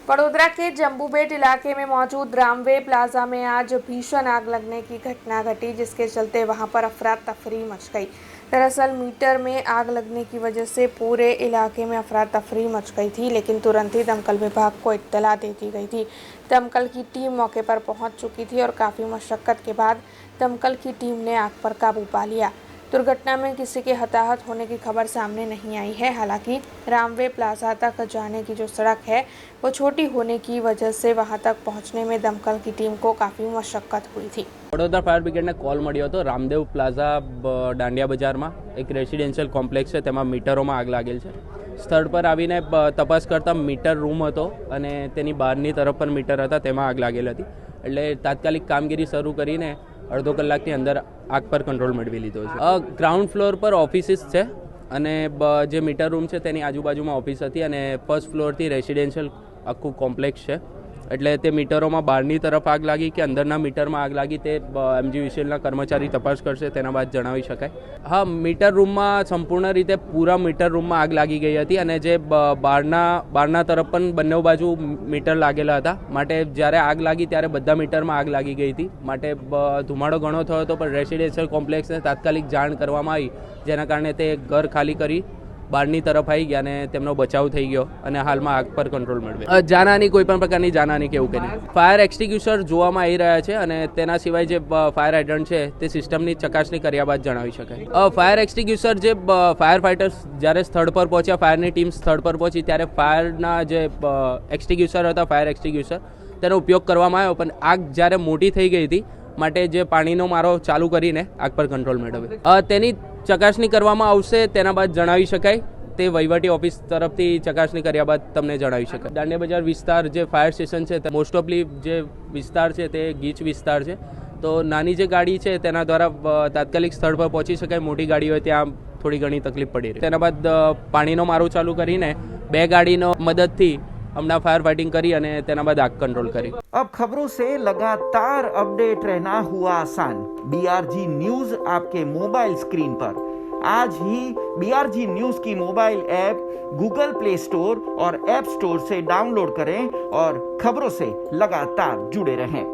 वडोदरा के जम्बूबेट इलाके में मौजूद रामवे प्लाजा में आज भीषण आग लगने की घटना घटी, जिसके चलते वहां पर अफरा तफरी मच गई। दरअसल मीटर में आग लगने की वजह से पूरे इलाके में अफरा तफरी मच गई थी, लेकिन तुरंत ही दमकल विभाग को इत्तला दे दी गई थी। दमकल की टीम मौके पर पहुंच चुकी थी और काफ़ी मशक्कत के बाद दमकल की टीम ने आग पर काबू पा लिया। दुर्घटना में किसी के हताहत होने की खबर सामने नहीं आई है। हालांकि रामवे प्लाजा तक जाने की जो सड़क है वो छोटी होने की वजह से वहां तक पहुंचने में दमकल की टीम को काफ़ी मशक्कत हुई थी। વડોદરા ફાયર બ્રિગેડને કોલ મળ્યો હતો રામદેવ પ્લાઝા દાંડિયા બજારમાં એક રેસિડેન્શિયલ કોમ્પ્લેક્સ છે, તેમાં મીટરોમાં આગ લાગેલ છે। સ્થળ પર આવીને તપાસ કરતાં મીટર રૂમ હતો અને તેની બહારની તરફ પણ મીટર હતા, તેમાં આગ લાગેલ હતી। એટલે તાત્કાલિક કામગીરી શરૂ કરીને અડધો કલાકની અંદર આગ પર કંટ્રોલ મેળવી લીધો છે। ગ્રાઉન્ડ ફ્લોર પર ઓફિસીસ છે અને જે મીટર રૂમ છે તેની આજુબાજુમાં ઓફિસ હતી અને ફર્સ્ટ ફ્લોરથી રેસિડેન્શિયલ આખું કોમ્પ્લેક્સ છે। એટલે તે મીટરોમાં બહારની તરફ આગ લાગી કે અંદરના મીટરમાં આગ લાગી તે MGVCLના કર્મચારી તપાસ કરશે, તેના બાદ જણાવી શકાય। હા, મીટર રૂમમાં સંપૂર્ણ રીતે પૂરા મીટર રૂમમાં આગ લાગી ગઈ હતી અને જે બહારના તરફ પણ બંને બાજુ મીટર લાગેલા હતા, માટે જ્યારે આગ લાગી ત્યારે બધા મીટરમાં આગ લાગી ગઈ હતી। માટે ધુમાડો ઘણો થયો હતો, પણ રેસિડેન્શિયલ કોમ્પ્લેક્સને તાત્કાલિક જાણ કરવામાં આવી, જેના કારણે તે ઘર ખાલી કરી બહારની તરફ આવી ગયા અને તેમનો બચાવ થઈ ગયો અને હાલમાં આગ પર કંટ્રોલ મેળવ્યો। જાનહાની કોઈ પણ પ્રકારની જાનહાની કે એવું કંઈ નહીં। ફાયર એક્સટિંગ્યુશર જોવામાં આવી રહ્યા છે અને તેના સિવાય જે ફાયર હાઇડ્રન્ટ છે તે સિસ્ટમની ચકાસણી કર્યા બાદ જણાવી શકાય। ફાયર એક્સટિંગ્યુશર જે ફાયર ફાઇટર્સ જ્યારે સ્થળ પર પહોંચ્યા, ફાયરની ટીમ સ્થળ પર પહોંચી ત્યારે ફાયરના જે એક્સટિંગ્યુશર હતા, ફાયર એક્સટિંગ્યુશર, તેનો ઉપયોગ કરવામાં આવ્યો, પણ આગ જ્યારે મોટી થઈ ગઈ હતી માટે જે પાણીનો મારો ચાલુ કરીને આગ પર કંટ્રોલ મેળવ્યો। તેની ચકાસણી કરવામાં આવશે, તેના બાદ જણાવી શકાય। તે વહીવટી ઓફિસ તરફથી ચકાસણી કર્યા બાદ તમને જણાવી શકાય। દાંડિયા બજાર વિસ્તાર જે ફાયર સ્ટેશન છે, મોસ્ટ ઓફલી જે વિસ્તાર છે તે ગીચ વિસ્તાર છે, તો નાની જે ગાડી છે તેના દ્વારા તાત્કાલિક સ્થળ પર પહોંચી શકાય। મોટી ગાડી હોય ત્યાં થોડી ઘણી તકલીફ પડી રહી। તેના બાદ પાણીનો મારો ચાલુ કરીને 2 ગાડીનો મદદથી हमने फायर फाइटिंग करी और तेना बाद आग कंट्रोल करी। अब खबरों से लगातार अपडेट रहना हुआ आसान। BRG न्यूज आपके मोबाइल स्क्रीन पर आज ही BRG न्यूज की mobile app Google play store और ऐप स्टोर से डाउनलोड करें और खबरों से लगातार जुड़े रहें।